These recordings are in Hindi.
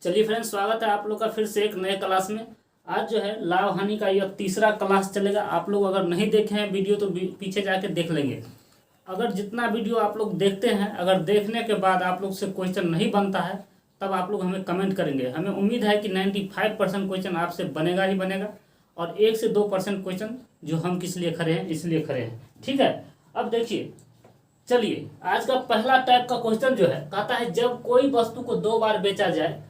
चलिए फ्रेंड्स, स्वागत है आप लोग का फिर से एक नए क्लास में। आज जो है लाभ हानि का यह तीसरा क्लास चलेगा। आप लोग अगर नहीं देखे हैं वीडियो तो पीछे जाके देख लेंगे। अगर जितना वीडियो आप लोग देखते हैं, अगर देखने के बाद आप लोग से क्वेश्चन नहीं बनता है तब आप लोग हमें कमेंट करेंगे। हमें उम्मीद है कि 95% क्वेश्चन आपसे बनेगा ही बनेगा और 1 से 2% क्वेश्चन जो हम किस लिए खड़े हैं इसलिए खड़े हैं। ठीक है, अब देखिए, चलिए आज का पहला टाइप का क्वेश्चन जो है कहता है जब कोई वस्तु को 2 बार बेचा जाए।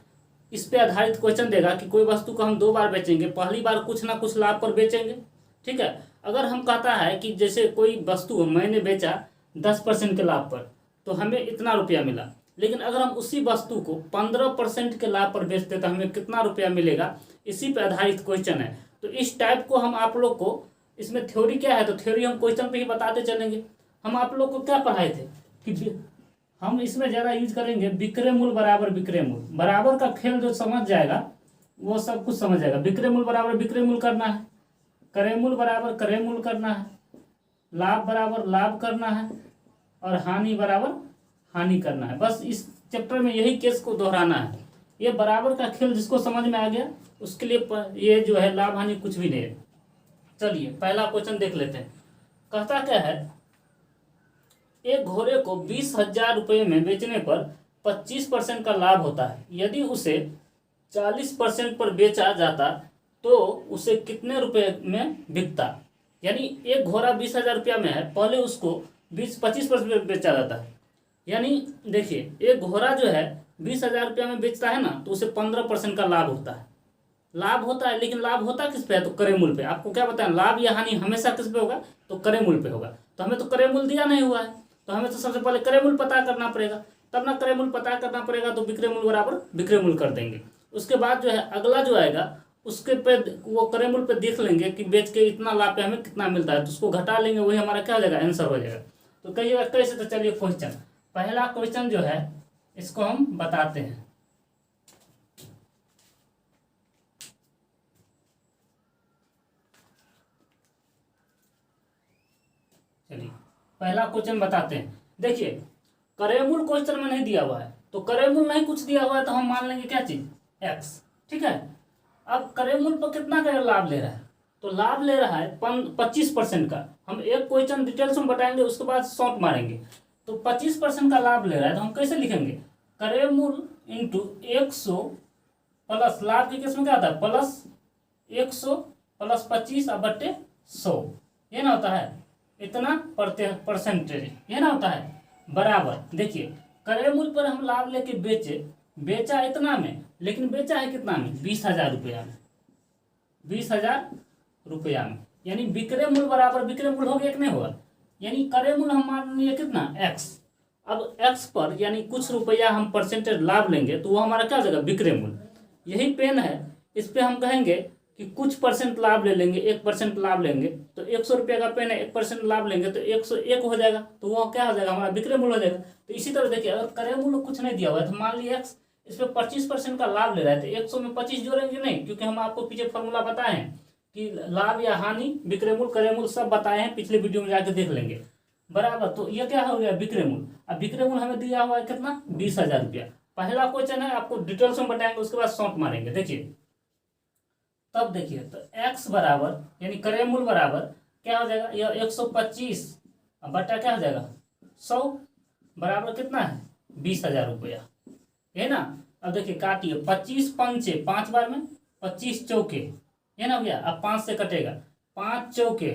इस पे आधारित क्वेश्चन देगा कि कोई वस्तु को हम 2 बार बेचेंगे, पहली बार कुछ ना कुछ लाभ पर बेचेंगे। ठीक है, अगर हम कहता है कि जैसे कोई वस्तु मैंने बेचा 10% के लाभ पर तो हमें इतना रुपया मिला, लेकिन अगर हम उसी वस्तु को 15% के लाभ पर बेचते तो हमें कितना रुपया मिलेगा, इसी पे आधारित क्वेश्चन है। तो इस टाइप को हम आप लोग को, इसमें थ्योरी क्या है तो थ्योरी हम क्वेश्चन पे ही बताते चलेंगे। हम आप लोग को क्या पढ़ाए थे कि हम इसमें ज़्यादा यूज करेंगे विक्रय मूल्य बराबर विक्रय मूल्य। बराबर का खेल जो समझ जाएगा वो सब कुछ समझ जाएगा। विक्रय मूल्य बराबर विक्रय मूल्य करना है, क्रय मूल्य बराबर क्रय मूल्य करना है, लाभ बराबर लाभ करना है और हानि बराबर हानि करना है। बस इस चैप्टर में यही केस को दोहराना है। ये बराबर का खेल जिसको समझ में आ गया उसके लिए ये जो है लाभ हानि कुछ भी नहीं है। चलिए पहला क्वेश्चन देख लेते हैं। कहता क्या है, एक घोड़े को 20,000 रुपये में बेचने पर 25% का लाभ होता है। यदि उसे 40% पर बेचा जाता तो उसे कितने रुपए में बिकता। यानी एक घोड़ा 20,000 रुपया में है, पहले उसको 25% बेचा जाता है। यानी देखिए, एक घोड़ा जो है 20,000 रुपया में बेचता है ना तो उसे 15% का लाभ होता है। लाभ होता है, लेकिन लाभ होता किस पे है तो क्रय मूल्य पे। आपको क्या बताया, लाभ या हानि हमेशा किस पे होगा तो क्रय मूल्य पे होगा। तो हमें तो क्रय मूल्य दिया नहीं हुआ है तो हमें तो सबसे पहले क्रय मूल्य पता करना पड़ेगा, तब ना क्रय मूल्य पता करना पड़ेगा तो विक्रय मूल्य बराबर विक्रय मूल्य कर देंगे। उसके बाद जो है अगला जो आएगा उसके पे वो क्रय मूल्य पे देख लेंगे कि बेच के इतना लाभ पे हमें कितना मिलता है तो उसको घटा लेंगे, वही हमारा क्या हो जाएगा, आंसर हो जाएगा। तो कहिएगा कैसे, तो चलिए क्वेश्चन, पहला क्वेश्चन जो है इसको हम बताते हैं। चलिए पहला क्वेश्चन बताते हैं। देखिए, क्रय मूल्य क्वेश्चन में नहीं दिया हुआ है तो क्रय मूल्य नहीं कुछ दिया हुआ है तो हम मान लेंगे क्या चीज, एक्स। ठीक है, अब क्रय मूल्य पर कितना का लाभ ले रहा है तो लाभ ले रहा है 25% का। हम एक क्वेश्चन डिटेल्स में बताएंगे उसके बाद शॉर्ट मारेंगे। तो 25% का लाभ ले रहा है तो हम कैसे लिखेंगे, क्रय मूल्य इंटू 100 प्लस लाभ के केस में क्या होता है प्लस 100 प्लस 25 और बट्टे 100, ये ना होता है इतना परसेंटेज, ये ना होता है बराबर। देखिए, क्रय मूल्य पर हम लाभ लेके बेचा इतना में, लेकिन बेचा है कितना में 20,000 रुपया में, 20,000 रुपया में। यानी विक्रय मूल्य बराबर विक्रय मूल्य हो गया कि नहीं होगा। यानी क्रय मूल्य हम मान लिए कितना एक्स। अब एक्स पर यानी कुछ रुपया हम परसेंटेज लाभ लेंगे तो वो हमारा क्या हो जाएगा विक्रय मूल्य। यही पेन है, इस पे हम कहेंगे कि कुछ परसेंट लाभ ले लेंगे, 1% लाभ लेंगे तो 100 रुपये का पेन है, 1% लाभ लेंगे तो 101 हो जाएगा, तो वो क्या हो जाएगा हमारा विक्रय मूल्य हो जाएगा। तो इसी तरह देखिए, अगर क्रय मूल्य कुछ नहीं दिया हुआ है तो मान लिया एक्स, इस पर 25% का लाभ ले रहा है तो 100 में 25 जोड़ेंगे नहीं, क्योंकि हम आपको पीछे फॉर्मूला बताए हैं कि लाभ या हानि विक्रय मूल्य क्रय मूल्य सब बताए हैं, पिछले वीडियो में जाकर देख लेंगे बराबर। तो ये क्या हो गया विक्रय मूल्य। अब विक्रय मूल्य हमें दिया हुआ है कितना 20,000 रुपया। पहला क्वेश्चन है, आपको डिटेल्स में बताएंगे उसके बाद शॉर्ट मारेंगे। देखिए तब देखिए, तो x बराबर यानी क्रय मूल्य बराबर क्या हो जाएगा, यह 125 बटा क्या हो जाएगा 100 बराबर कितना है 20,000 रुपया, है ना। अब देखिए काटिए, 25 पंचे 5 बार में 25 चौके, ये ना हो गया। अब 5 से कटेगा, 5 चौके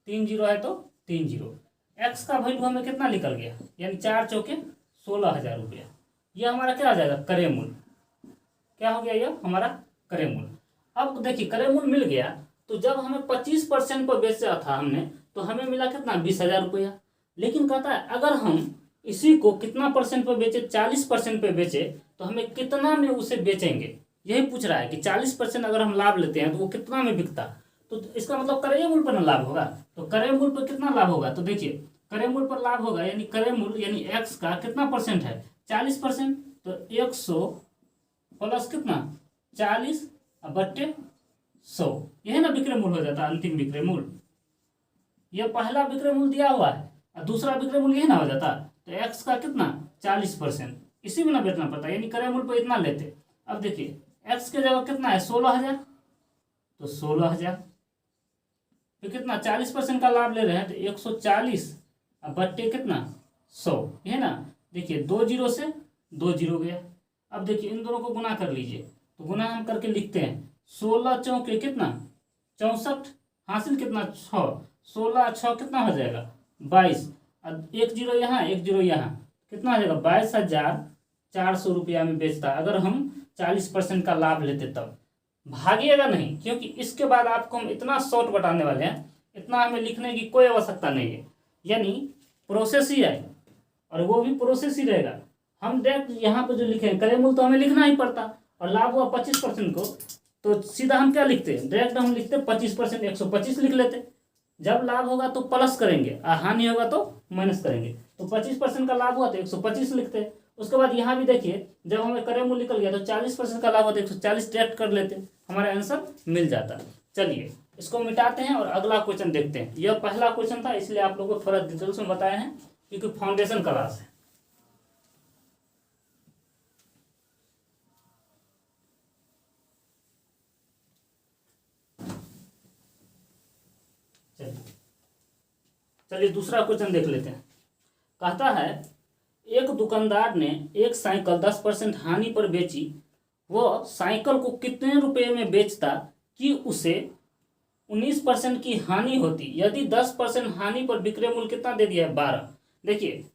3 जीरो है तो 3 जीरो। एक्स का वैल्यू हमें कितना निकल गया, यानी 4 चौके 16,000 रुपया। यह हमारा क्या हो जाएगा क्रय मूल्य, क्या हो गया यह हमारा क्रय मूल्य। अब देखिए क्रय मूल्य मिल गया तो जब हमें 25% पर बेचा था हमने तो हमें मिला कितना 20,000 रुपया। लेकिन कहता है अगर हम इसी को कितना परसेंट पर बेचे, 40% पे बेचे तो हमें कितना में उसे बेचेंगे, यही पूछ रहा है कि 40% अगर हम लाभ लेते हैं तो वो कितना में बिकता। तो इसका मतलब क्रय मूल्य पर लाभ होगा, तो क्रय मूल्य पर कितना लाभ होगा। तो देखिए क्रय मूल्य पर लाभ होगा यानी क्रय मूल्य यानी एक्स का कितना परसेंट है 40%, तो 100 प्लस कितना 40 बट्टे 100, यह ना विक्रय मूल्य हो जाता है, अंतिम विक्रय मूल्य। यह पहला विक्रय मूल्य दिया हुआ है और दूसरा विक्रय मूल्य यही ना हो जाता। तो एक्स का कितना 40%, इसी में ना बेचना पड़ता, यानी क्रय मूल्य पर इतना लेते। अब देखिए एक्स के जगह कितना है 16,000, तो 16,000 फिर कितना 40% का लाभ ले रहे हैं तो 140 अब बट्टे कितना 100, है ना। देखिए 2 जीरो से 2 जीरो गया। अब देखिए इन दोनों को गुना कर लीजिए, तो गुना हम करके लिखते हैं 16 चौके कितना 64, हासिल कितना 6, 16 6 कितना हो जाएगा 22, अब 1 जीरो यहाँ 1 जीरो यहाँ, कितना हो जाएगा 22,400 रुपया में बेचता अगर हम 40% का लाभ लेते तब। भागिएगा नहीं, क्योंकि इसके बाद आपको हम इतना शॉर्ट बताने वाले हैं, इतना हमें लिखने की कोई आवश्यकता नहीं है, यानी प्रोसेस ही है और वो भी प्रोसेस ही रहेगा। हम डायरेक्ट यहाँ पे जो लिखे हैं क्रय मूल्य तो हमें लिखना ही पड़ता, और लाभ हुआ 25% को, तो सीधा हम क्या लिखते हैं डायरेक्ट हम लिखते 25%, 125 लिख लेते। जब लाभ होगा तो प्लस करेंगे और हानि होगा तो माइनस करेंगे, तो 25% का लाभ हुआ तो 125 लिखते हैं। उसके बाद यहाँ भी देखिए जब हमें क्रय मूल्य निकल गया तो 40% का लाभ होता है 140 डायरेक्ट कर लेते, हमारा आंसर मिल जाता। चलिए इसको मिटाते हैं और अगला क्वेश्चन देखते हैं। यह पहला क्वेश्चन था, इसलिए आप लोगों को थोड़ा डिटेल्स में बताए हैं क्योंकि फाउंडेशन क्लास है। चलिए दूसरा क्वेश्चन देख लेते हैं। कहता है एक दुकानदार ने एक साइकिल 10% हानि पर बेची, वह साइकिल को कितने रुपए में बेचता कि उसे 19% की हानि होती यदि 10% हानि पर विक्रय मूल्य कितना दे दिया है 12। देखिए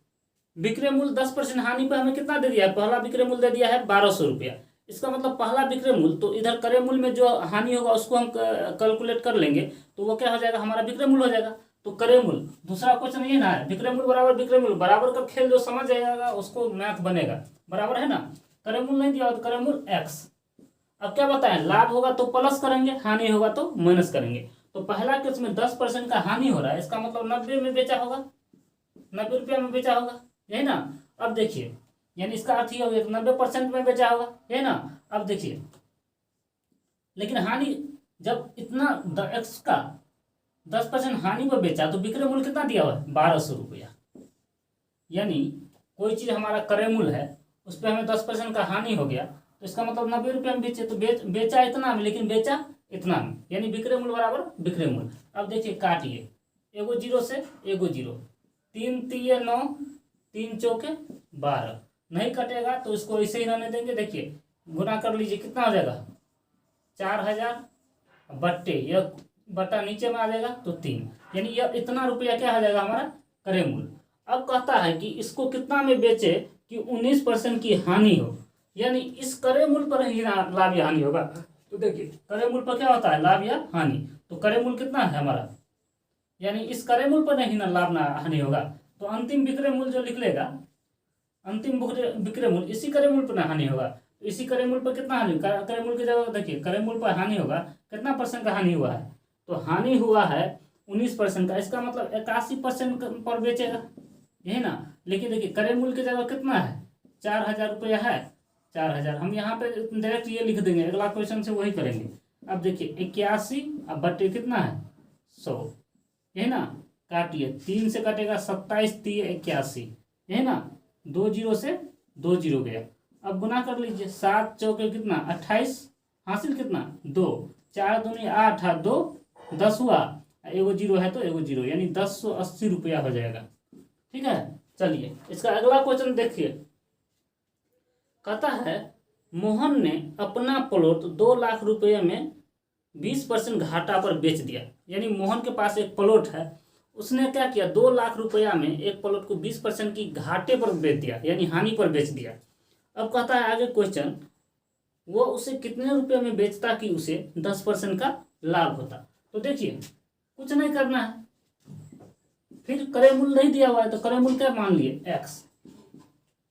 विक्रय मूल्य 10% हानि पर हमें कितना दे दिया है, पहला विक्रय मूल्य दे दिया है 1200 रुपया। इसका मतलब पहला विक्रय मूल्य, तो इधर क्रय मूल्य में जो हानि होगा उसको हम कैलकुलेट कर लेंगे, तो वो क्या हो जाएगा हमारा विक्रय मूल्य हो जाएगा। तो क्रय मूल्य दूसरा क्वेश्चन ये ना है, विक्रय मूल्य बराबर विक्रय मूल्य, बराबर का खेल जो समझ जाएगा उसको मैथ बनेगा, बराबर है ना। क्रय मूल्य नहीं दिया तो क्रय मूल्य एक्स। अब क्या बताएं, लाभ होगा तो प्लस करेंगे, हानि होगा तो माइनस करेंगे। तो पहला केस में 10% का हानि हो रहा है, इसका मतलब 90 में बेचा होगा, 90 रुपया में बेचा होगा, यही ना। अब देखिए यानी इसका अर्थ ये हो गया 90% में बेचा होगा, है ना। अब देखिए लेकिन हानि जब इतना एक्स का 10% हानि पर बेचा तो विक्रय मूल्य कितना दिया हुआ है 1200 रुपया। यानी कोई चीज हमारा क्रय मूल्य है उस पर हमें 10% का हानि हो गया, तो इसका मतलब 90 रुपया में बेचे, तो बेचा इतना में लेकिन बेचा इतना में, यानी विक्रय मूल्य बराबर विक्रय मूल्य। अब देखिए काटिए, एगो जीरो से एगो जीरो, 3 तिये 9, 3 चौके 12, नहीं कटेगा तो इसको ऐसे ही रहने देंगे। देखिए गुना कर लीजिए कितना हो जाएगा 4000 बट्टे, यह बटा नीचे में आ जाएगा तो 3, यानी यह इतना रुपया क्या हो जाएगा हमारा क्रय मूल्य। अब कहता है कि इसको कितना में बेचे कि 19% की हानि हो, यानी इस क्रय मूल्य पर ही लाभ या हानि होगा। तो देखिए क्रय मूल्य पर क्या होता है लाभ या हानि, तो क्रय मूल्य कितना है हमारा, यानी इस क्रय मूल्य पर नहीं ना लाभ ना हानि होगा, तो अंतिम विक्रय मूल्य जो लिख लेगा, अंतिम विक्रय मूल्य इसी क्रय मूल्य पर ना हानि होगा। तो इसी क्रय मूल्य पर कितना हानि, क्रय मूल्य की जगह देखिए क्रय मूल्य पर हानि होगा, कितना % का हानि हुआ है, तो हानि हुआ है 19% का, इसका मतलब 81% पर बेचेगा, यही ना। लेकिन देखिए क्रय मूल्य की जगह कितना है 4000 रुपया है, 4000 हम यहाँ पे डायरेक्ट ये लिख देंगे, अगला क्वेश्चन से वही करेंगे। अब देखिए 81 अब बट्टे कितना है 100, यही ना। काटिए 3 से कटेगा 27 3 81, यही ना। 2 जीरो से 2 जीरो गया। अब गुना कर लीजिए 7 चौके कितना 28, हासिल कितना 2, 4 दूनी 8 2 10 हुआ, एगो जीरो है तो एगो जीरो, यानी 1080 रुपया हो जाएगा। ठीक है, चलिए इसका अगला क्वेश्चन देखिए। कहता है मोहन ने अपना प्लॉट 2 लाख रुपये में 20% घाटा पर बेच दिया, यानी मोहन के पास एक प्लॉट है, उसने क्या किया 2 लाख रुपया में एक प्लॉट को 20% की घाटे पर बेच दिया, यानी हानि पर बेच दिया। अब कहता है आगे क्वेश्चन, वो उसे कितने रुपए में बेचता कि उसे 10% का लाभ होता। तो देखिए कुछ नहीं करना है, फिर क्रय मूल्य नहीं दिया हुआ है तो क्रय मूल्य क्या मान लिए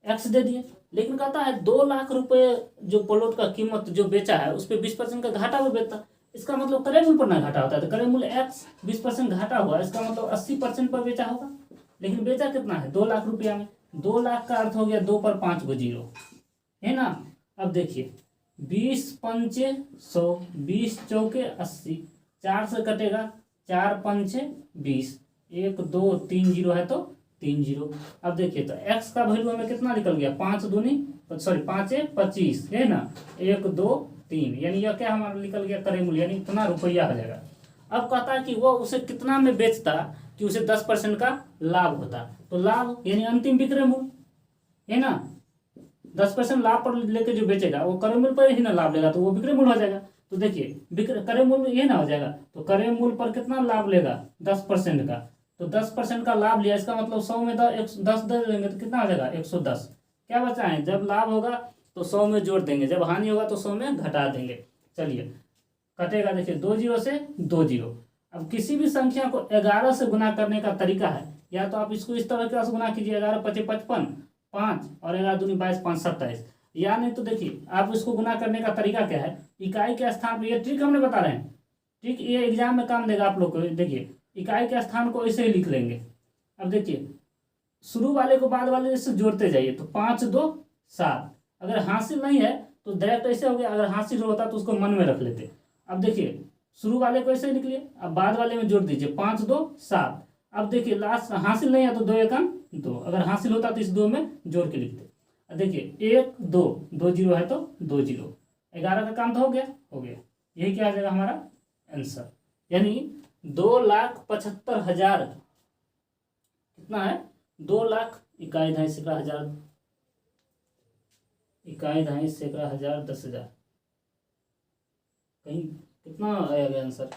एक्स दे दिए। लेकिन कहता है 2 लाख रुपए जो प्लॉट का कीमत जो बेचा है उस पर 20% का घाटा भी बेचता, इसका मतलब क्रय मूल्य पर ना घाटा होता है, तो क्रय मूल्य एक्स 20% घाटा हुआ, इसका मतलब 80% पर बेचा होगा। लेकिन बेचा कितना है 2 लाख रुपया में, 2 लाख का अर्थ हो गया 2 पर 5 गो जीरो, है ना। अब देखिए 20 पंचे 100, 20 चौके 80, 4 से कटेगा 4 पंचे 20, 1 2 3 जीरो है तो 0। अब देखिए तो x का वैल्यू हमें कितना निकल गया, 5 दूनी 25 है ना, 1 2 3, यानी यह क्या हमारा निकल गया करे मूल्य, यानी इतना रुपया हो जाएगा। अब कहता है कि वो उसे कितना में बेचता कि उसे 10% का लाभ होता, तो लाभ यानी अंतिम विक्रय मूल्य है ना, 10% लाभ पर लेके जो बेचेगा वो क्रय मूल्य पर ही ना लाभ लेगा, तो वो विक्रय मूल्य हो जाएगा। तो देखिए क्रय मूल्य ये ना हो जाएगा, तो क्रय मूल्य पर कितना लाभ लेगा, 10% का, तो 10% का लाभ लिया, इसका मतलब 100 में 10 दे देंगे तो कितना हो जाएगा 110। क्या बचा है, जब लाभ होगा तो 100 में जोड़ देंगे, जब हानि होगा तो 100 में घटा देंगे। चलिए कटेगा, देखिए 2 0 से 2 0। अब किसी भी संख्या को 11 से गुना करने का तरीका है, या तो आप इसको इस तरह से गुना कीजिए, 11 5 55 5 और 11 दूनी 22 5 27, या नहीं तो देखिए आप इसको गुना करने का तरीका क्या है, इकाई के स्थान पर, ये ट्रिक हमने बता रहे हैं, ठीक, ये एग्जाम में काम देगा आप लोग को। देखिए इकाई के स्थान को ऐसे ही लिख लेंगे। अब देखिए शुरू वाले को बाद वाले से जोड़ते जाइए, तो 5 2 7, अगर हासिल नहीं है तो डायरेक्ट ऐसे हो गया, अगर हासिल होता तो उसको मन में रख लेते। अब देखिए शुरू वाले को ऐसे ही लिख लिए, अब बाद वाले में जोड़ दीजिए 5 2 7। अब देखिए लास्ट हासिल नहीं है तो 2 1 2, अगर हासिल होता तो इस 2 में जोड़ के लिखते। अब देखिए 1 2 2 0 है तो 2 0, 11 का काम तो हो गया, यही क्या आ जाएगा हमारा आंसर, यानी 2,75,000 कितना है, 2 लाख इकाई दहाई सैकड़ा हजार, इकाई दहाई सैकड़ा हजार 10,000, कहीं कितना आएगा आंसर,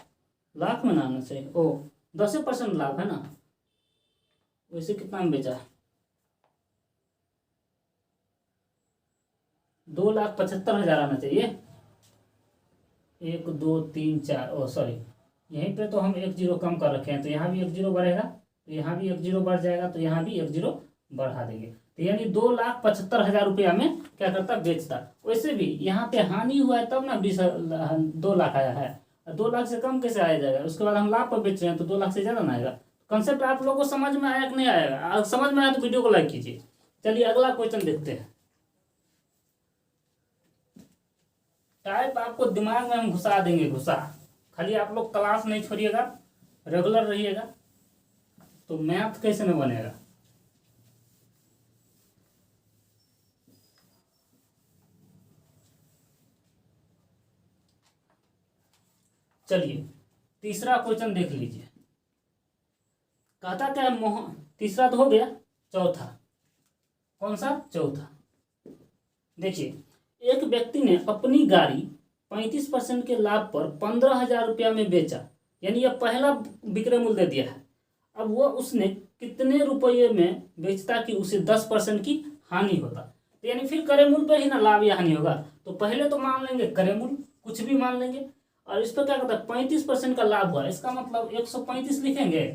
लाख में ना आना चाहिए, ओ 10% लाभ है ना, वैसे कितना में बेचा है, 2,75,000 आना चाहिए, 1 2 3 4, ओ सॉरी यहीं पे तो हम 1 0 कम कर रखे हैं, तो यहाँ भी 1 0 बढ़ेगा, तो यहाँ भी 1 0 बढ़ जाएगा, तो यहाँ भी 1 0 बढ़ा देंगे, तो यानी 2,75,000 रुपया में क्या करता बेचता। वैसे भी यहाँ पे हानि हुआ है तब ना 2 लाख आया है, 2 लाख से कम कैसे आया जाएगा, उसके बाद हम लाभ पर बेच रहे हैं तो 2 लाख से ज़्यादा ना आएगा। कंसेप्ट आप लोगों को समझ में आया कि नहीं आएगा, समझ में आया तो वीडियो को लाइक कीजिए। चलिए अगला क्वेश्चन देखते हैं। टाइप आपको दिमाग में हम घुसा देंगे, खाली आप लोग क्लास नहीं छोड़िएगा, रेगुलर रहिएगा, तो मैथ कैसे में बनेगा। चलिए तीसरा क्वेश्चन देख लीजिए, कहता क्या है, तीसरा तो हो गया, चौथा कौन सा, चौथा देखिए एक व्यक्ति ने अपनी गाड़ी 35% के लाभ पर 15,000 रुपया में बेचा, यानी यह पहला विक्रय मूल्य दे दिया है। अब वो उसने कितने रुपये में बेचता कि उसे 10% की हानि होता, तो यानी फिर क्रय मूल्य पर ही ना लाभ या हानि होगा, तो पहले तो मान लेंगे क्रय मूल्य, कुछ भी मान लेंगे, और इस पर क्या करता है 35% का लाभ हुआ, इसका मतलब 135 लिखेंगे,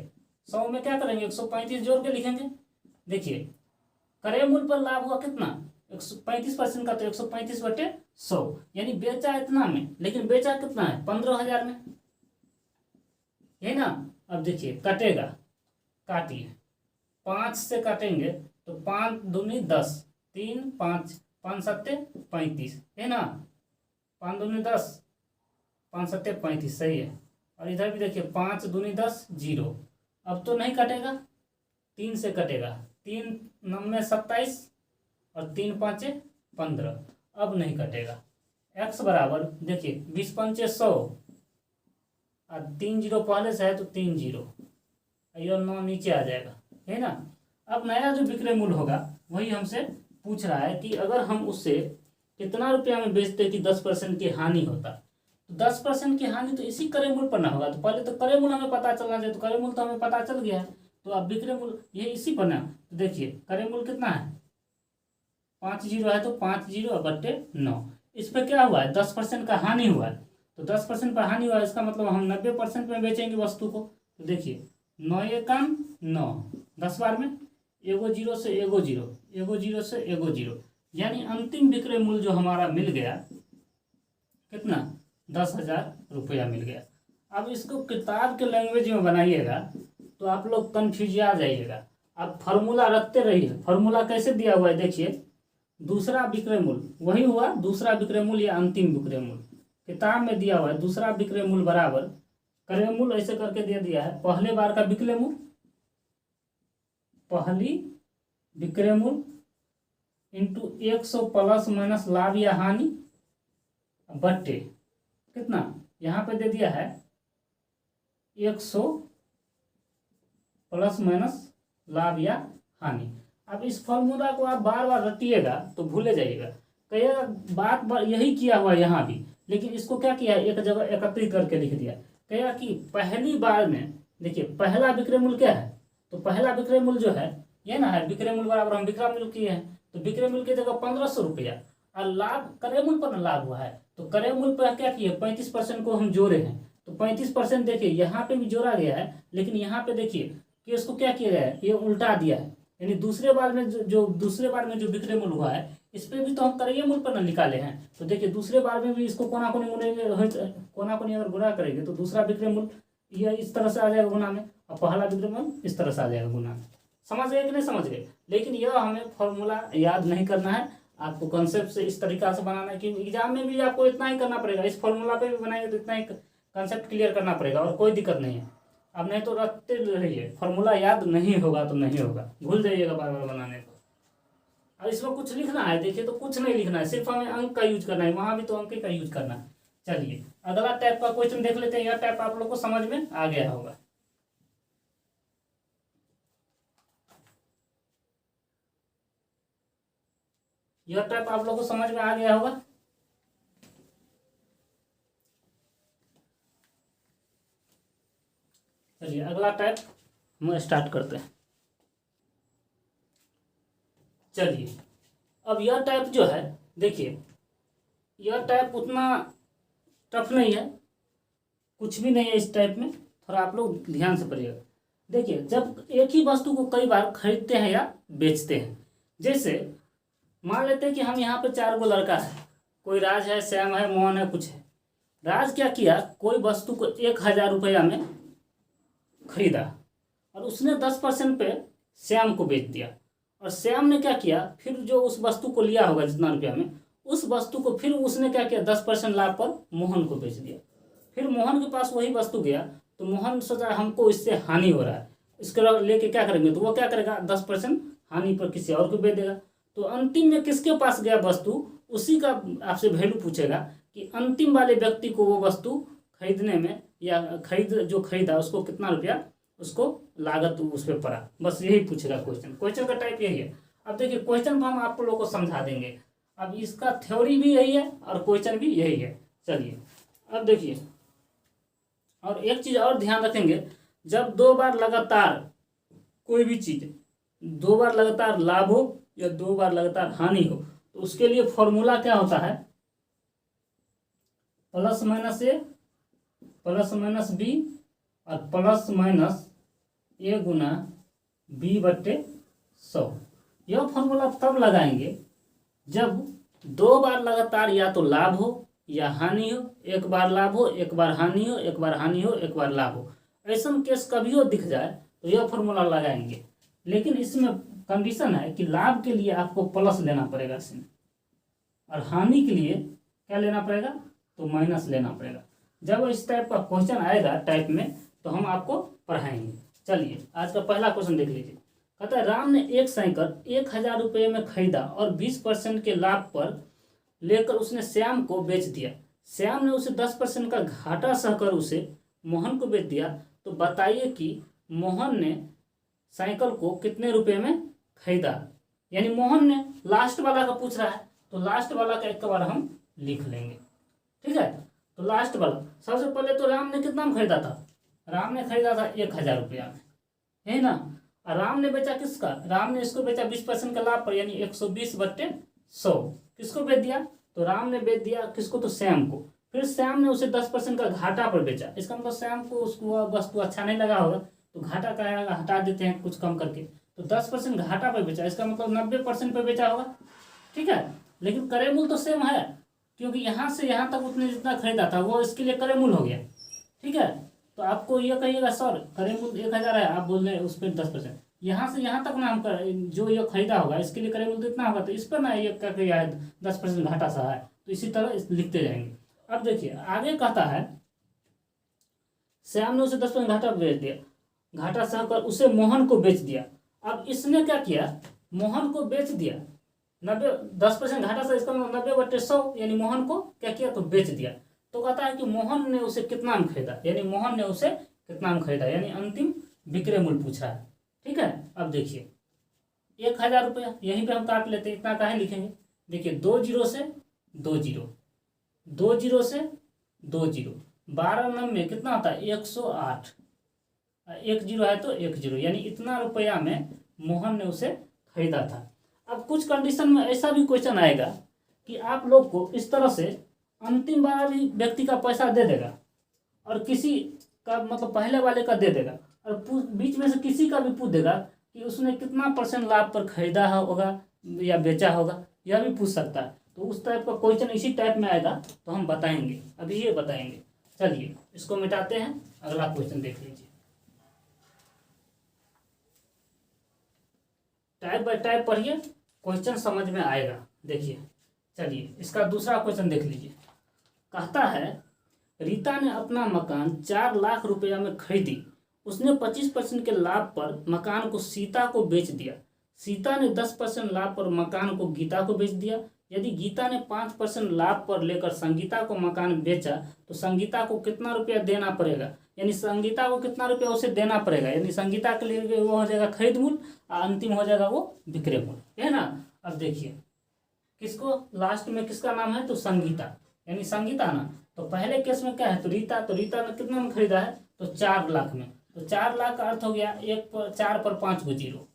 100 में क्या करेंगे 135 जोड़ के लिखेंगे। देखिए क्रय मूल्य पर लाभ हुआ कितना, 135% का, तो 135/100, यानी बेचा इतना में, लेकिन बेचा कितना है 15,000 में, है ना। अब देखिए कटेगा, काटिए 5 से काटेंगे तो 5 दूनी 10, 3 5 5 7 35, है ना, 5 दूनी 10 5 7 35, सही है। और इधर भी देखिए 5 दूनी 10 0, अब तो नहीं कटेगा, 3 से कटेगा, 3 9 27 और 3 5 15, अब नहीं कटेगा। x बराबर देखिए 20 5 100 और 3 0 पहले से है तो 3 0, और 9 नीचे आ जाएगा, है ना। अब नया जो विक्रय मूल्य होगा वही हमसे पूछ रहा है कि अगर हम उससे कितना रुपया में बेचते कि 10% की हानि होता, तो 10% की हानि तो इसी क्रय मूल्य पर ना होगा, तो पहले तो क्रय मूल्य हमें पता चलना चाहिए, तो क्रय मूल्य तो हमें पता चल गया है, तो अब विक्रय मूल्य ये इसी पर ना, तो देखिए क्रय मूल्य कितना है 5 0 है, तो 5 0/9, इस पर क्या हुआ है 10% का हानि हुआ है, तो 10% पर हानि हुआ है, इसका मतलब हम 90% में बेचेंगे वस्तु को, तो देखिए 9 1 9, 10 बार में एगो 0 से एगो 0, एगो 0 से एगो 0, यानी अंतिम विक्रय मूल्य जो हमारा मिल गया कितना 10,000 रुपया मिल गया। अब इसको किताब के लैंग्वेज में बनाइएगा तो आप लोग कन्फ्यूज आ जाइएगा, आप फार्मूला रखते रहिए। फार्मूला कैसे दिया हुआ है देखिए, दूसरा विक्रय मूल्य वही हुआ, दूसरा विक्रय मूल्य या अंतिम विक्रय मूल्य किताब में दिया हुआ है, दूसरा विक्रय मूल्य बराबर क्रय मूल्य, ऐसे करके दे दिया है, पहले बार का विक्रय मूल्य पहली विक्रय मूल्य इंटू 100 प्लस माइनस लाभ या हानि बट्टे कितना, यहाँ पे दे दिया है 100 प्लस माइनस लाभ या हानि। अब इस फॉर्मूला को आप बार बार रटिएगा तो भूले जाइएगा। कई बार यही किया हुआ यहाँ भी, लेकिन इसको क्या किया एक जगह एकत्रित करके लिख दिया। कहेगा कि पहली बार में देखिए पहला विक्रय मूल्य क्या है, तो पहला विक्रय मूल्य जो है ये ना है, विक्रय मूल्य बराबर हम विक्रय मूल्य किए हैं, तो विक्रय मूल्य की जगह 1500 रुपया और लाभ क्रय मूल्य पर लाभ हुआ है, तो क्रय मूल्य पर क्या किए 35% को हम जोड़े हैं, तो 35% देखिए यहाँ पे भी जोड़ा गया है, लेकिन यहाँ पे देखिए कि इसको क्या किया गया है, ये उल्टा दिया है, यानी दूसरे बार में दूसरे बार में जो विक्रय मूल्य हुआ है इस पर भी तो हम क्रय मूल्य पर निकाले हैं, तो देखिए दूसरे बार में भी इसको कोना कोनी अगर गुणा करेंगे तो दूसरा विक्रय मूल्य यह इस तरह से आ जाएगा गुना में, और पहला विक्रय मूल्य इस तरह से आ जाएगा गुना में। समझ गए कि नहीं समझ गए? लेकिन यह हमें फॉर्मूला याद नहीं करना है, आपको कॉन्सेप्ट से इस तरीका से बनाना है कि एग्जाम में भी आपको इतना ही करना पड़ेगा, इस फॉर्मूला पे भी बनाएंगे तो इतना ही कॉन्सेप्ट क्लियर करना पड़ेगा और कोई दिक्कत नहीं है। अब नहीं तो रखते रहिए, फॉर्मूला याद नहीं होगा तो नहीं होगा, भूल जाइएगा बार बार बनाने को। अब इसमें कुछ लिखना है देखिए, तो कुछ नहीं लिखना है, सिर्फ हमें अंक का यूज करना है, वहां भी तो अंक का यूज करना है। चलिए अगला टाइप का क्वेश्चन देख लेते हैं। यह टाइप आप लोग को समझ में आ गया होगा। यह टाइप आप लोग को समझ में आ गया होगा। चलिए अगला टाइप हम स्टार्ट करते हैं। चलिए अब यह टाइप जो है देखिए, यह टाइप उतना टफ नहीं है, कुछ भी नहीं है इस टाइप में, थोड़ा आप लोग ध्यान से पढ़िएगा। देखिए जब एक ही वस्तु को कई बार खरीदते हैं या बेचते हैं, जैसे मान लेते हैं कि हम यहाँ पे 4 गो लड़का है, कोई राज है, श्याम है, मोहन है, कुछ है। राज क्या किया, कोई वस्तु को 1000 रुपया में खरीदा और उसने 10% पे श्याम को बेच दिया, और श्याम ने क्या किया, फिर जो उस वस्तु को लिया होगा जितना रुपया में, उस वस्तु को फिर उसने क्या किया 10% लाभ पर मोहन को बेच दिया। फिर मोहन के पास वही वस्तु गया तो मोहन सोचा हमको इससे हानि हो रहा है, इसको लेके क्या करेंगे, तो वो क्या करेगा 10% हानि पर किसी और को बेच देगा। तो अंतिम में किसके पास गया वस्तु, उसी का आपसे वैल्यू पूछेगा कि अंतिम वाले व्यक्ति को वो वस्तु खरीदने में या जो खरीदा उसको कितना रुपया उसको लागत उस पर पड़ा, बस यही पूछेगा क्वेश्चन का टाइप यही है। अब देखिए क्वेश्चन को हम आप लोगों को समझा देंगे, अब इसका थ्योरी भी यही है और क्वेश्चन भी यही है। चलिए अब देखिए, और एक चीज और ध्यान रखेंगे, जब 2 बार लगातार कोई भी चीज 2 बार लगातार लाभ हो या 2 बार लगातार हानि हो, तो उसके लिए फॉर्मूला क्या होता है, प्लस माइनस ए प्लस माइनस बी और प्लस माइनस ए गुना बी बट्टे 100। यह फॉर्मूला तब लगाएंगे जब 2 बार लगातार या तो लाभ हो या हानि हो, एक बार लाभ हो एक बार हानि हो, एक बार हानि हो एक बार लाभ हो, ऐसा केस कभी हो दिख जाए तो यह फॉर्मूला लगाएंगे। लेकिन इसमें कंडीशन है कि लाभ के लिए आपको प्लस लेना पड़ेगा इसमें, और हानि के लिए क्या लेना पड़ेगा, तो माइनस लेना पड़ेगा। जब इस टाइप का क्वेश्चन आएगा टाइप में तो हम आपको पढ़ाएंगे। चलिए आज का पहला क्वेश्चन देख लीजिए। कहता है राम ने एक साइकिल 1000 रुपये में खरीदा और 20% के लाभ पर लेकर उसने श्याम को बेच दिया। श्याम ने उसे 10% का घाटा सहकर उसे मोहन को बेच दिया। तो बताइए कि मोहन ने साइकिल को कितने रुपए में खरीदा। यानी मोहन ने लास्ट वाला का पूछ रहा है, तो लास्ट वाला का एक बार हम लिख लेंगे। ठीक है, तो लास्ट वाला सबसे पहले तो राम ने कितना में खरीदा था, राम ने खरीदा था 1000 रुपया में, है ना। और राम ने बेचा किसका, राम ने इसको बेचा 20% का लाभ पर, यानी 120 बट्टे 100। किसको बेच दिया, तो राम ने बेच दिया किसको, तो श्याम को। फिर श्याम ने उसे 10% का घाटा पर बेचा। इसका मतलब श्याम को उसको वस्तु अच्छा नहीं लगा होगा, तो घाटा का हटा देते हैं कुछ कम करके, तो 10% घाटा पर बेचा, इसका मतलब 90% पर बेचा होगा। ठीक है, लेकिन क्रय मूल्य तो सेम है, क्योंकि यहाँ से यहाँ तक उसने जितना खरीदा था वो इसके लिए क्रय मूल्य हो गया। ठीक है, तो आपको ये कहिएगा सर क्रय मूल्य 1000 है, आप बोल रहे हैं उस पर 10%, यहाँ से यहाँ तक ना हम जो ये खरीदा होगा इसके लिए क्रय मूल्य इतना होगा, तो इस पर ना ये क्या किया है 10% घाटा सा है, तो इसी तरह लिखते जाएंगे। अब देखिए आगे कहता है श्याम ने उसे 10% घाटा बेच दिया, घाटा सहकर उसे मोहन को बेच दिया। अब इसने क्या किया, मोहन को बेच दिया 90, 10% घाटा से, इसका 90/100, यानी मोहन को क्या किया, तो बेच दिया। तो कहता है कि मोहन ने उसे कितना में खरीदा, यानी मोहन ने उसे कितना में खरीदा, यानी अंतिम विक्रय मूल्य पूछा है। ठीक है, अब देखिए 1000 रुपया, यहीं पे हम काट लेते हैं, इतना काहे लिखेंगे। देखिए 2 जीरो से 2 जीरो, 2 जीरो से 2 जीरो, 12 में कितना होता है 108, 1 जीरो है तो 1 जीरो, यानी इतना रुपया में मोहन ने उसे खरीदा था। अब कुछ कंडीशन में ऐसा भी क्वेश्चन आएगा कि आप लोग को इस तरह से अंतिम वाला भी व्यक्ति का पैसा दे देगा और किसी का मतलब पहले वाले का दे देगा, और बीच में से किसी का भी पूछ देगा कि उसने कितना % लाभ पर खरीदा होगा या बेचा होगा, यह भी पूछ सकता है। तो उस टाइप का क्वेश्चन इसी टाइप में आएगा तो हम बताएंगे, अभी ये बताएंगे। चलिए इसको मिटाते हैं, अगला क्वेश्चन देख लीजिए। टाइप बाय टाइप पढ़िए, क्वेश्चन समझ में आएगा। देखिए चलिए इसका दूसरा क्वेश्चन देख लीजिए। कहता है रीता ने अपना मकान 4 लाख रुपया में खरीदी, उसने 25% के लाभ पर मकान को सीता को बेच दिया। सीता ने 10% लाभ पर मकान को गीता को बेच दिया। यदि गीता ने 5% लाभ पर लेकर संगीता को मकान बेचा तो संगीता को कितना रुपया देना पड़ेगा, यानी संगीता को कितना रुपया उसे देना पड़ेगा, यानी संगीता के लिए वो हो जाएगा खरीद मूल्य और अंतिम हो जाएगा वो विक्रय मूल्य, है ना। अब देखिए किसको लास्ट में किसका नाम है, तो संगीता, यानी संगीता ना। तो पहले केस में क्या है, तो रीता ने कितना में खरीदा है, तो 4 लाख में। तो 4 लाख का अर्थ हो गया 4 पर 5 को जीरो,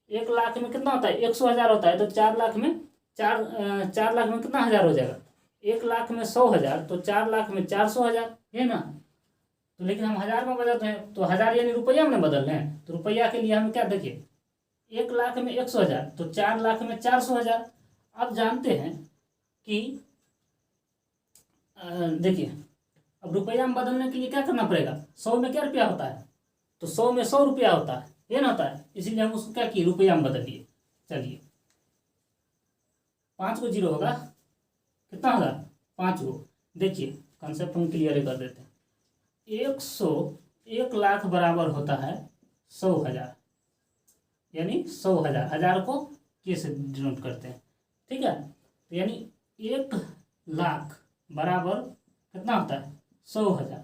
1 लाख में कितना होता है 100,000 होता है, तो 4 लाख में 4 लाख में कितना हज़ार हो जाएगा, 1 लाख में 100,000, तो 4 लाख में 400,000, है ना। तो लेकिन हम हज़ार में बदल रहे हैं, तो हज़ार यानी रुपया में बदल रहे हैं, तो रुपया के लिए हम क्या देखिए 1 लाख में 100,000, तो 4 लाख में 400,000। अब जानते हैं कि देखिए अब रुपया में बदलने के लिए क्या करना पड़ेगा, 100 में क्या रुपया होता है, तो 100 में 100 रुपया होता है, ये ना होता है, इसीलिए हम उसको क्या किए रुपया में बदल दिए। चलिए 5 को जीरो होगा, कितना होगा 5 को। देखिए कंसेप्ट हम क्लियर कर देते हैं। 1 लाख बराबर होता है 100,000, यानी 100,000, हज़ार को के से डिनोट करते हैं, ठीक है। तो यानी 1 लाख बराबर कितना होता है 100,000,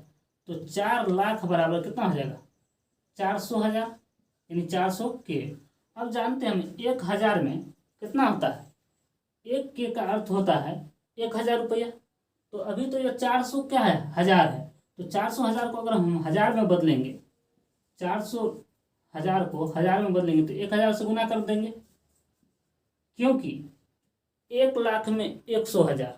तो 4 लाख बराबर कितना हो जाएगा 400,000, यानी 400 के। अब जानते हैं हम 1,000 में कितना होता है, 1 के का अर्थ होता है 1,000 रुपया। तो अभी तो ये 400 क्या है हज़ार है, तो 400,000 को अगर हम हज़ार में बदलेंगे, 400,000 को हज़ार में बदलेंगे तो 1,000 से गुना कर देंगे, क्योंकि 1 लाख में 100,000,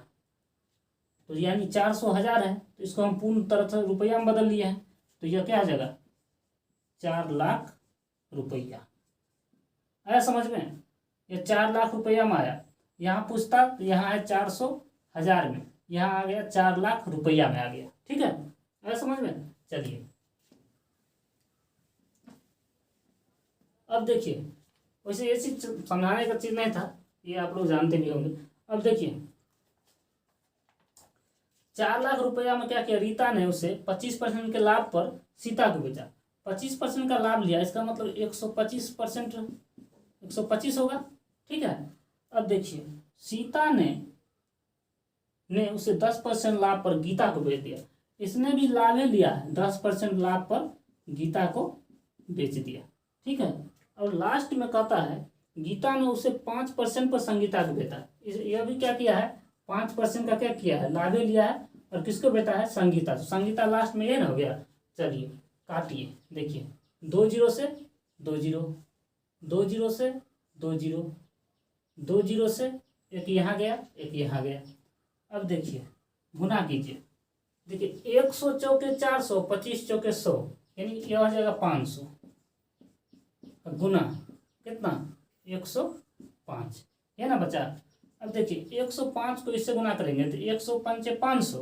तो यानी 400,000 है, तो इसको हम पूर्ण तरह से रुपया में बदल लिए हैं, तो यह क्या आ जाएगा 4 लाख रुपया। आया समझ में, यह 4 लाख रुपया में आया। यहाँ पूछता तो यहाँ है 400,000 में, यहाँ आ गया 4 लाख रुपया में आ गया, ठीक है। आया समझ में। चलिए अब देखिए, वैसे ये चीज समझाने का चीज नहीं था, ये आप लोग जानते भी होंगे। अब देखिए 4 लाख रुपया में क्या किया, रीता ने उसे 25% के लाभ पर सीता को बेचा। 25% का लाभ लिया, इसका मतलब 125%, 125 होगा, ठीक है। अब देखिए सीता ने उसे 10% लाभ पर गीता को बेच दिया, इसने भी लाभ ही लिया है, 10% लाभ पर गीता को बेच दिया, ठीक है। और लास्ट में कहता है गीता ने उसे 5% पर संगीता को बेचा, यह भी क्या किया है 5% का क्या किया है लाभ लिया है, और किसको बेटा है संगीता, तो संगीता लास्ट में ये ना हो गया। चलिए काटिए, देखिए 2 जीरो से 2 जीरो, 2 जीरो से 2 जीरो, 2 जीरो से एक यहाँ गया एक यहाँ गया। अब देखिए गुना कीजिए, देखिए 100 चौके 400, 25 चौके 100, यानी यह हो जाएगा 500, गुना कितना 105, है ना बच्चा। अब देखिए 105 को इससे गुना करेंगे तो 105 500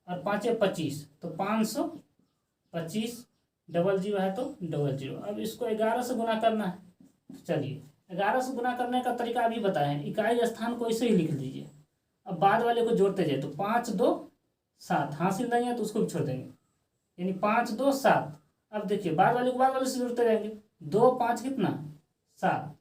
और 5 25, तो 525, डबल जीरो है तो डबल जीरो। अब इसको 11 से गुना करना है, तो चलिए 11 से गुना करने का तरीका अभी बताएं, इकाई स्थान को ऐसे ही लिख दीजिए। अब बाद वाले को जोड़ते जाए, तो 5 2 7, हासिल नहीं है तो उसको भी छोड़ देंगे, यानी 5 2 7। अब देखिए बाद वाले को बाद वाले से जोड़ते जाएंगे, 2 5 कितना 7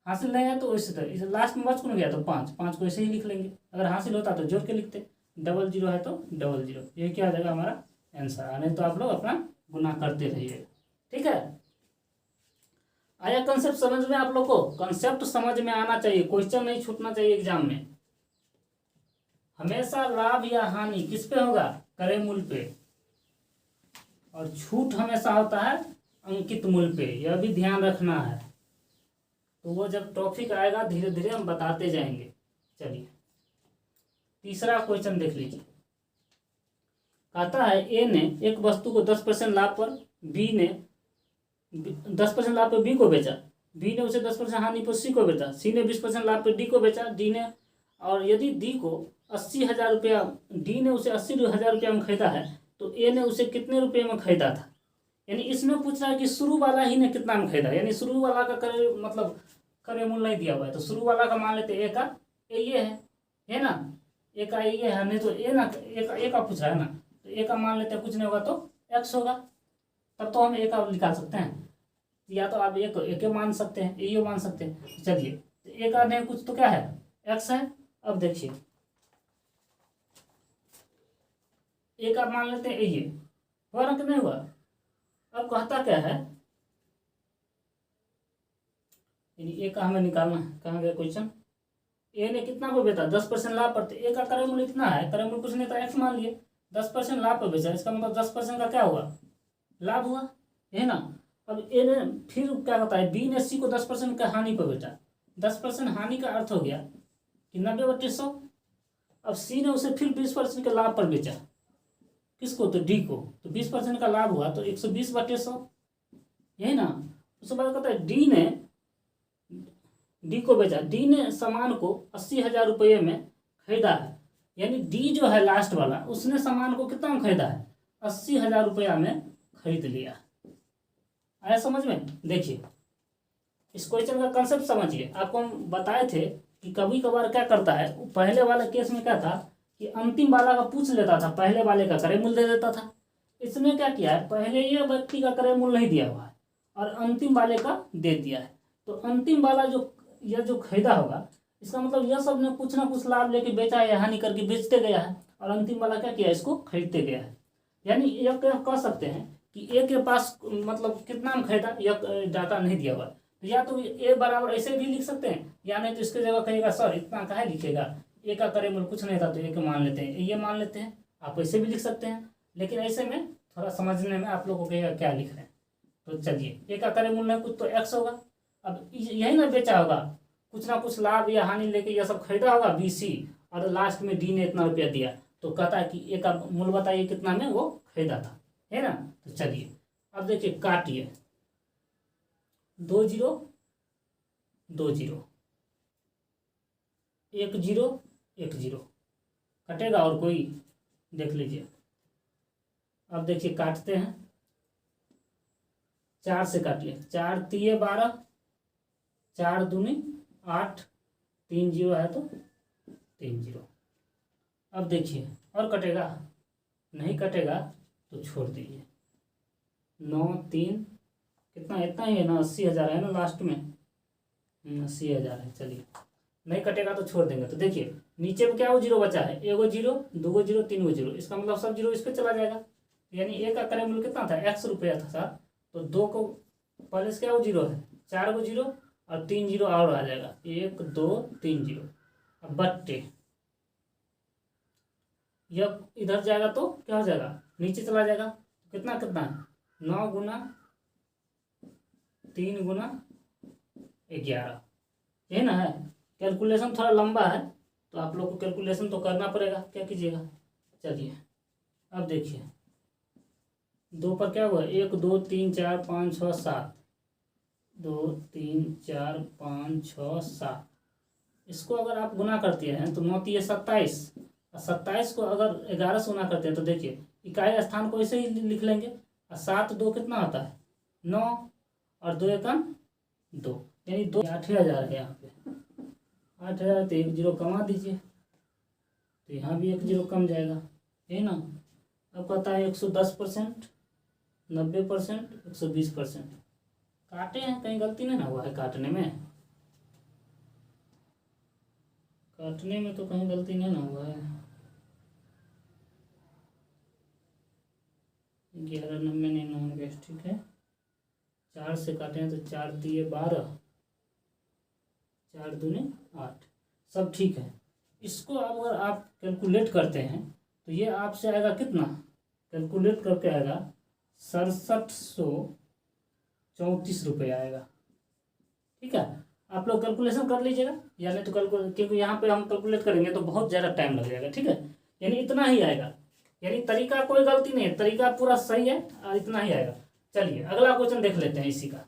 हासिल नहीं है तो इसी तरह इसे लास्ट में बच कौन गया तो 5 5 को ऐसे ही लिख लेंगे। अगर हासिल होता तो जोड़ के लिखते, 00 है तो 00, ये क्या आ जाएगा हमारा आंसर। नहीं तो आप लोग अपना गुना करते रहिए, ठीक है। आया कंसेप्ट समझ में आप लोग को? कंसेप्ट समझ में आना चाहिए, क्वेश्चन नहीं छूटना चाहिए एग्जाम में। हमेशा लाभ या हानि किस पे होगा? क्रय मूल्य पे, और छूट हमेशा होता है अंकित मूल्य पे, यह भी ध्यान रखना है। तो वो जब टॉपिक आएगा धीरे धीरे हम बताते जाएंगे। चलिए तीसरा क्वेश्चन देख लीजिए। कहता है ए ने एक वस्तु को 10% लाभ पर बी ने 10% लाभ पर बी को बेचा, बी ने उसे 10% हानि पर सी को बेचा, सी ने 20% लाभ पर डी को बेचा, डी ने, और यदि डी को 80,000 रुपया, डी ने उसे 80,000 रुपया में खरीदा है तो ए ने उसे कितने रुपये में खरीदा था। यानी इसमें पूछ रहा है कि शुरू वाला ही ने कितना में खरीदा, यानी शुरू वाला का क्रय मतलब क्रय मूल्य नहीं दिया हुआ है, तो शुरू वाला का मान लेते ए का, ए ये है ना, ए का ये है, नहीं तो ए ना ए का पूछ रहा है ना, तो ए का मान लेते हैं, कुछ नहीं होगा तो एक्स होगा, तब तो हम ए का निकाल सकते हैं, या तो आप एक मान सकते हैं, ये मान सकते हैं। चलिए तो ए का नहीं कुछ तो क्या है, एक्स है। अब देखिए ए का मान लेते हैं ये, हुआ ना कि नहीं हुआ। अब कहता क्या है, ए का हमें निकालना है, कहाँ गया क्वेश्चन। ए ने कितना को बेचा 10% लाभ पर, ए का क्रय मूल्य इतना है, क्रय मूल्य कुछ नहीं था एक्स मान लिए, 10% लाभ पर बेचा, इसका मतलब 10% का क्या हुआ, लाभ हुआ, है ना। अब ए ने फिर क्या कहता है, बी ने सी को 10% का हानि पर बेचा, 10% हानि का अर्थ हो गया कि 90/100। अब सी ने उसे फिर 20% के लाभ पर बेचा, किसको, तो डी को, तो 20% का लाभ हुआ तो 120/100, यही ना। उसके बाद कहता है डी को बेचा, डी ने सामान को 80,000 रुपये में खरीदा है, यानी डी जो है लास्ट वाला, उसने सामान को कितना में खरीदा है, 80,000 रुपया में खरीद लिया। आया समझ में। देखिए इस क्वेश्चन का कंसेप्ट समझिए। आपको हम बताए थे कि कभी कभार क्या करता है, पहले वाले केस में क्या था कि अंतिम वाला का पूछ लेता था, पहले वाले का क्रय मूल्य दे देता था। इसने क्या किया है, पहले ये व्यक्ति का क्रय मूल्य नहीं दिया हुआ है और अंतिम वाले का दे दिया है, तो अंतिम वाला जो खरीदा होगा, इसका मतलब यह सब ने कुछ ना कुछ लाभ लेके बेचा है, हानि करके बेचते गया है, और अंतिम वाला क्या किया, इसको खरीदते गया है। यानी यह कह सकते हैं कि ए के पास मतलब कितना में खरीदा, यह डाटा नहीं दिया हुआ, तो या तो ए बराबर ऐसे भी लिख सकते हैं, या नहीं तो इसके जगह कहेगा सर इतना काहे लिखेगा, ए का क्रय मूल्य कुछ नहीं था तो ए के मान लेते हैं, ये मान लेते हैं। आप ऐसे भी लिख सकते हैं, लेकिन ऐसे में थोड़ा समझने में आप लोगों को कहेगा क्या लिख रहे हैं। तो चलिए ए का क्रय मूल्य कुछ तो एक्स होगा, अब यही ना बेचा होगा, कुछ ना कुछ लाभ या हानि लेके यह सब खरीदा होगा बी सी, और लास्ट में डी ने इतना रुपया दिया, तो कहता है कि ए का मूल्य बताइए कितना में वो खरीदा था, है ना। तो चलिए अब देखिए काटिए, 2 0 2 0 1 0 1 0 कटेगा, और कोई देख लीजिए। अब देखिए काटते हैं, 4 से काटिए, 4 3 12, 4 दूनी 8, 3 0 है तो 3 0। अब देखिए और कटेगा, नहीं कटेगा तो छोड़ दीजिए। 9 3 कितना, इतना ही है ना, 80,000 है ना लास्ट में, 80,000 है। चलिए नहीं कटेगा तो छोड़ देंगे। तो देखिए नीचे में क्या वो जीरो बचा है, एगो जीरो, 2 जीरो, 3 जीरो, इसका मतलब सब जीरो इस पर चला जाएगा, यानी ए का क्रय मूल्य कितना था, एक्स रुपया था सर, तो 2 को पहले से क्या वो जीरो है, 4 को जीरो और 3 जीरो और आ जाएगा, 1 2 3 जीरो। अब बट्टे यह इधर जाएगा तो क्या हो जाएगा, नीचे चला जाएगा, कितना कितना है, 9 गुना 3 गुना 11, यही ना है। कैलकुलेशन थोड़ा लंबा है तो आप लोग को कैलकुलेशन तो करना पड़ेगा, क्या कीजिएगा। चलिए अब देखिए 2 पर क्या हुआ, 1 2 3 4 5 6 7, 2 3 4 5 6 7, इसको अगर आप गुना करते हैं तो 9 3 27, और 27 को अगर 11 से गुना करते हैं तो देखिए इकाई स्थान को ऐसे ही लिख लेंगे, और 7 2 कितना होता है 9, और 2 एकम 2, यानी 2 8,000 है यहाँ पे, 8,000 तो 1 जीरो कमा दीजिए, तो यहाँ भी 1 जीरो कम जाएगा, है ना। अब कहता है 110%, 90%, 120%, काटे हैं, कहीं गलती नहीं ना हुआ है काटने में? काटने में तो कहीं गलती नहीं ना हुआ है। 11,99 ठीक है। 4 से काटे हैं तो 4 दिए 12, 4 दूने 8, सब ठीक है। इसको अगर आप कैलकुलेट करते हैं तो ये आपसे आएगा कितना, कैलकुलेट करके आएगा 6734 रुपये आएगा। ठीक है, आप लोग कैलकुलेशन कर लीजिएगा, या नहीं तो कैलकुलेट, क्योंकि यहाँ पे हम कैलकुलेट करेंगे तो बहुत ज़्यादा टाइम लग जाएगा। ठीक है, यानी इतना ही आएगा, यानी तरीका कोई गलती नहीं है, तरीका पूरा सही है और इतना ही आएगा। चलिए अगला क्वेश्चन देख लेते हैं। इसी का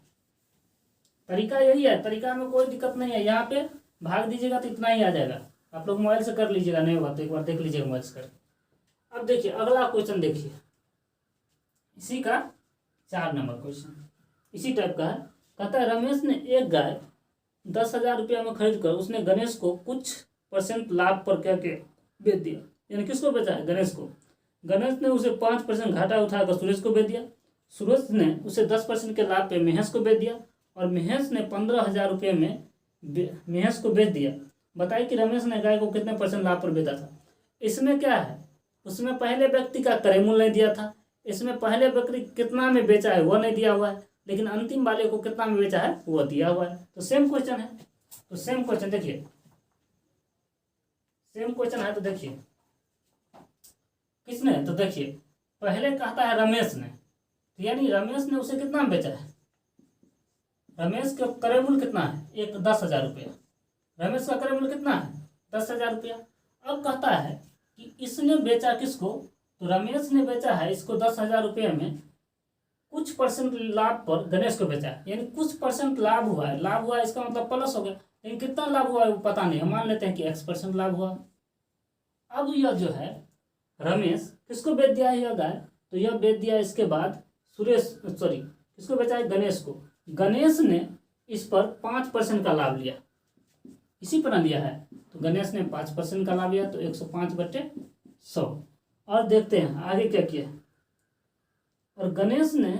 तरीका यही है, तरीका में कोई दिक्कत नहीं है। यहाँ पे भाग दीजिएगा तो इतना ही आ जाएगा। आप लोग मोबाइल से कर लीजिएगा, नहीं होगा तो एक बार देख लीजिएगा मोबाइल से कर। अब देखिए अगला क्वेश्चन, देखिए इसी का 4 नंबर क्वेश्चन इसी टाइप का है। कहता है रमेश ने एक गाय 10,000 रुपया में खरीद कर उसने गणेश को कुछ % लाभ पर क्या के बेच दिया। यानी किसको बेचा है? गणेश को। गणेश ने उसे 5% घाटा उठाकर सुरेश को बेच दिया। सुरेश ने उसे 10% के लाभ पे महेश को बेच दिया और महेश ने 15,000 रुपये में महेश को बेच दिया। बताइए कि रमेश ने गाय को कितने % लाभ पर बेचा था। इसमें क्या है, उसमें पहले व्यक्ति का क्रय मूल्य नहीं दिया था, इसमें पहले व्यक्ति कितना में बेचा है वो नहीं दिया हुआ है, लेकिन अंतिम वाले को कितना में बेचा है वो दिया हुआ है। तो सेम क्वेश्चन है, तो सेम क्वेश्चन देखिए, सेम क्वेश्चन है। तो देखिए किसने, तो देखिए पहले कहता है रमेश ने, तो यानी रमेश ने उसे कितना में बेचा है, रमेश का क्रय मूल्य कितना है, 10,000 रुपया। रमेश का क्रय मूल्य कितना है, 10,000 रुपया। अब कहता है कि इसने बेचा किसको, तो रमेश ने बेचा है इसको 10,000 रुपये में कुछ % लाभ पर गणेश को बेचा है। यानी कुछ % लाभ हुआ है, लाभ हुआ है इसका मतलब प्लस हो गया, लेकिन कितना लाभ हुआ है वो पता नहीं, हम मान लेते हैं कि X% लाभ हुआ। अब यह जो है रमेश किसको बेच दिया है यह गाय, तो यह बेच दिया इसके बाद किसको बेचा है, गणेश को। गणेश ने इस पर 5% का लाभ लिया, इसी पर लिया है, तो गणेश ने 5% का लाभ लिया, तो 105/100। और देखते हैं आगे क्या किया। और गणेश ने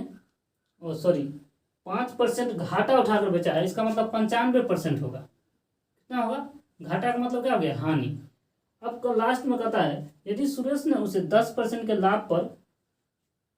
5% घाटा उठाकर बेचा है, इसका मतलब 95% होगा। कितना होगा, घाटा का मतलब क्या हो गया, हानि। अब लास्ट में कहता है यदि सुरेश ने उसे 10% के लाभ पर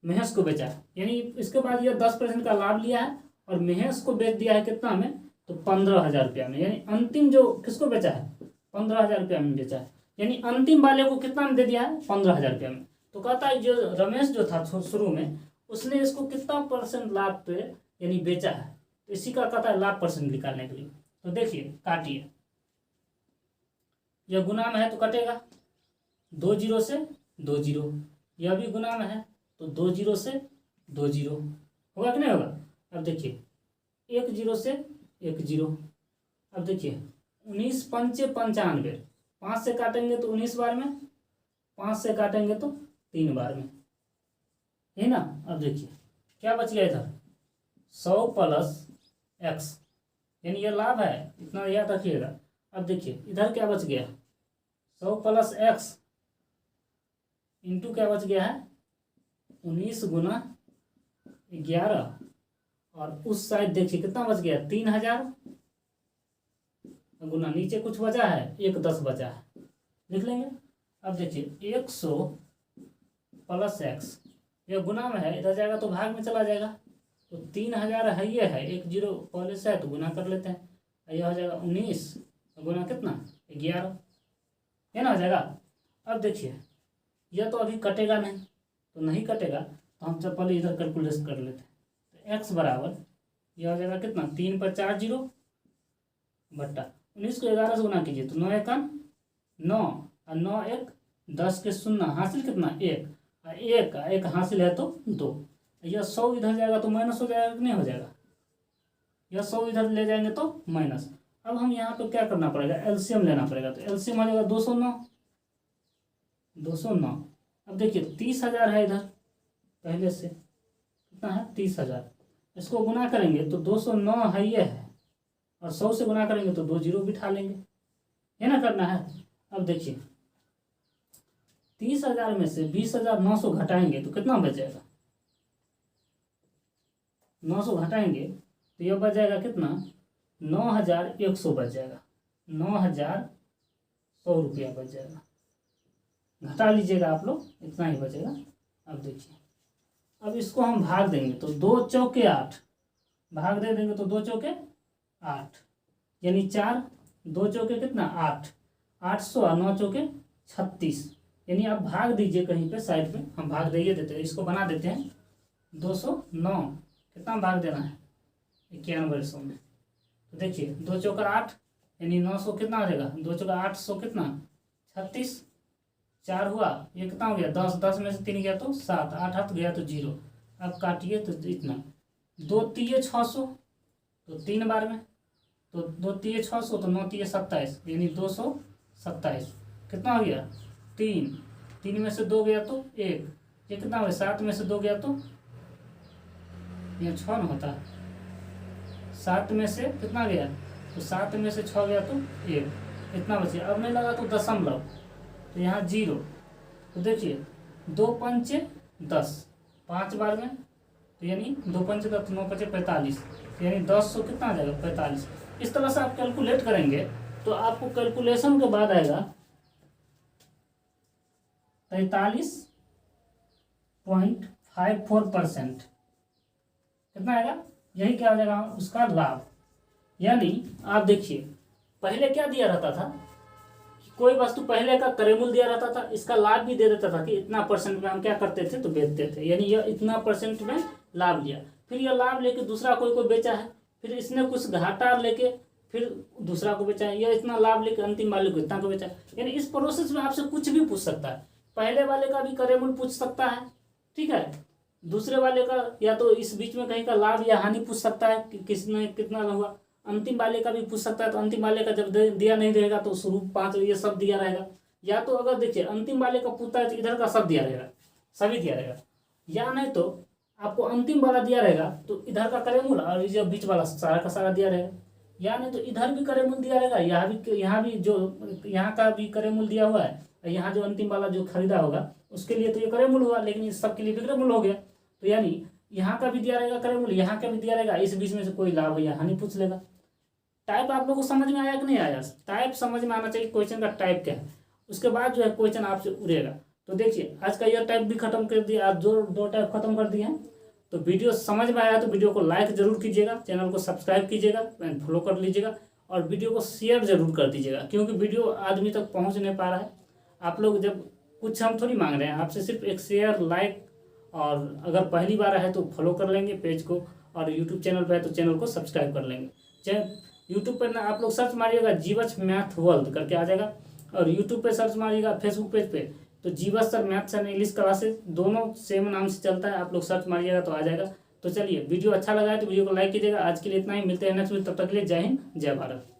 महेश को बेचा, यानी इसके बाद यह 10% का लाभ लिया है और महेश को बेच दिया है कितना में, तो 15,000 रुपया में। यानी अंतिम जो किसको बेचा है, 15,000 रुपया में बेचा है, यानी अंतिम वाले को कितना में दे दिया है, 15,000 रुपया में। तो कहता है जो रमेश जो था शुरू में उसने इसको कितना % लाभ पे यानी बेचा है, तो इसी का कहता है लाभ % निकालने के लिए। तो देखिए काटिए, यह गुना में है तो कटेगा 2 0 से 2 0, यह भी गुना में है तो 2 0 से 2 0 होगा कि नहीं होगा। अब देखिए 1 0 से 1 0। अब देखिए 19 पंचे 95, 5 से काटेंगे तो 19 बार में, 5 से काटेंगे तो 3 बार में, है ना। अब देखिए क्या बच गया इधर, 100 + x, यानी ये लाभ है, इतना याद रखिएगा। अब देखिए इधर क्या बच गया, 100 + x इंटू क्या बच गया है, 19 गुना 11, और उस साइड देखिए कितना बच गया, 3,000 गुना नीचे कुछ बचा है, 1 10 बचा है, लिख लेंगे। अब देखिए 100 + x, यह गुना में है, इधर जाएगा तो भाग में चला जाएगा, तो 3,000 है, ये है 1 0 पहले से है तो गुना कर लेते हैं, यह हो जाएगा 19 गुना कितना 11, है ना, हो जाएगा। अब देखिए यह तो अभी कटेगा नहीं, तो नहीं कटेगा तो हम जब पहले इधर कैलकुलेट कर लेते हैं, तो x बराबर यह हो जाएगा कितना, 3 पर 4 0 बट्टा 19 को 11 से गुना कीजिए तो 9 1 9 और 9 1 10 के 0, हासिल कितना 1, और 1 हासिल है तो 2। यह 100 इधर जाएगा तो माइनस हो जाएगा कि नहीं हो जाएगा, यह 100 इधर ले जाएंगे तो माइनस। अब हम यहाँ पे क्या करना पड़ेगा, एलसीएम लेना पड़ेगा, तो एलसीएम आ जाएगा 209। अब देखिए 30,000 है इधर पहले से, कितना है 30,000, इसको गुना करेंगे तो 209 है ये है, और 100 से गुना करेंगे तो 2 0 बिठा लेंगे, है ना, करना है। अब देखिए 30,000 में से 20,900 घटाएंगे तो कितना बच जाएगा, 900 घटाएंगे तो ये बच जाएगा कितना, 9,100 बच जाएगा, 9,100 रुपया बच जाएगा। घटा लीजिएगा आप लोग, इतना ही बचेगा। अब देखिए, अब इसको हम भाग देंगे तो 2 चौके 8, भाग दे देंगे तो 2 चौके 8, यानी 4, 2 चौके कितना 8, 800 और 9 चौके 36, यानी आप भाग दीजिए कहीं पे साइड पे, हम भाग दे देते हैं, इसको बना देते हैं 209, कितना भाग देना है 9100 में। तो देखिए 2 चौका 8 यानी 900 कितना हो जाएगा, 2 चौका 800 कितना 36, 4 हुआ, ये कितना हो गया 10, 10 में से 3 गया तो 7, 8 हाथ गया तो 0। अब काटिए तो इतना, 2 तिये 600 तो 3 बार में, तो 2 तिये 600 तो 9 तिये 27, यानी 227, कितना हो गया 3, 3 में से 2 गया तो 1, ये कितना हो गया 7 में से 2 गया तो ये 6 न होता, 7 में से कितना गया, तो 7 में से 6 गया तो 1, इतना बचे। अब नहीं लगा तो दशमलव, तो यहाँ 0, तो देखिए 2 पंचे 10, 5 बार में, तो यानी 2 पंचे 10, 9 पंचे 45, यानी 10 कितना आ जाएगा 45। इस तरह से आप कैलकुलेट करेंगे तो आपको कैलकुलेशन के बाद आएगा 43.54%, कितना आएगा, यही क्या हो जाएगा उसका लाभ। यानी आप देखिए पहले क्या दिया रहता था, कोई वस्तु पहले का क्रय मूल्य दिया रहता था, इसका लाभ भी दे देता था कि इतना परसेंट में हम क्या करते थे तो बेचते थे, यानी यह इतना परसेंट में लाभ लिया, फिर यह लाभ लेके दूसरा कोई बेचा है, फिर इसने कुछ घाटा लेके फिर दूसरा को बेचा है, यह इतना लाभ लेके अंतिम वाले को इतना को बेचा है। यानी इस प्रोसेस में आपसे कुछ भी पूछ सकता है, पहले वाले का भी क्रय मूल्य पूछ सकता है, ठीक है, दूसरे वाले का या तो इस बीच में कहीं का लाभ या हानि पूछ सकता है कि किसने कितना हुआ, अंतिम वाले का भी पूछ सकता है, तो अंतिम वाले का जब दिया नहीं रहेगा तो शुरू 5 ये सब दिया रहेगा, या तो अगर देखिए अंतिम वाले का पूछता है तो इधर का सब दिया रहेगा, सभी दिया रहेगा, या नहीं तो आपको अंतिम वाला दिया रहेगा तो इधर का क्रय मूल्य और जो बीच वाला सारा का सारा दिया रहेगा, या नहीं तो इधर भी क्रय मूल्य दिया रहेगा, यहाँ भी जो यहाँ का भी क्रय मूल्य दिया हुआ है, यहाँ जो अंतिम वाला जो खरीदा होगा उसके लिए तो ये क्रय मूल्य हुआ, लेकिन इस सब के लिए विक्रय मूल्य हो गया, तो यानी यहाँ का भी दिया रहेगा क्रय मूल्य, यहाँ का भी दिया रहेगा, इस बीच में से कोई लाभ या हानि पूछ लेगा। टाइप आप लोगों को समझ में आया कि नहीं आया, टाइप समझ में आना चाहिए, क्वेश्चन का टाइप क्या है, उसके बाद जो है क्वेश्चन आपसे उड़ेगा। तो देखिए आज का यह टाइप भी खत्म कर दिया, आज जो 2 टाइप खत्म कर दिए हैं। तो वीडियो समझ में आया तो वीडियो को लाइक जरूर कीजिएगा, चैनल को सब्सक्राइब कीजिएगा एंड फॉलो कर लीजिएगा, और वीडियो को शेयर जरूर कर दीजिएगा, क्योंकि वीडियो आदमी तक पहुँच नहीं पा रहा है। आप लोग जब कुछ हम थोड़ी मांग रहे हैं आपसे, सिर्फ एक शेयर लाइक, और अगर पहली बार है तो फॉलो कर लेंगे पेज को, और यूट्यूब चैनल पर है तो चैनल को सब्सक्राइब कर लेंगे। यूट्यूब पर ना आप लोग सर्च मारिएगा जीवछ मैथ वर्ल्ड करके आ जाएगा, और यूट्यूब पे सर्च मारिएगा फेसबुक पेज पे तो Jivachh sir maths and English classes, दोनों सेम नाम से चलता है, आप लोग सर्च मारिएगा तो आ जाएगा। तो चलिए वीडियो अच्छा लगा है तो वीडियो को लाइक कीजिएगा। आज के लिए इतना ही, मिलते हैं नेक्स्ट वीडियो, तब तक के लिए जय हिंद जय भारत।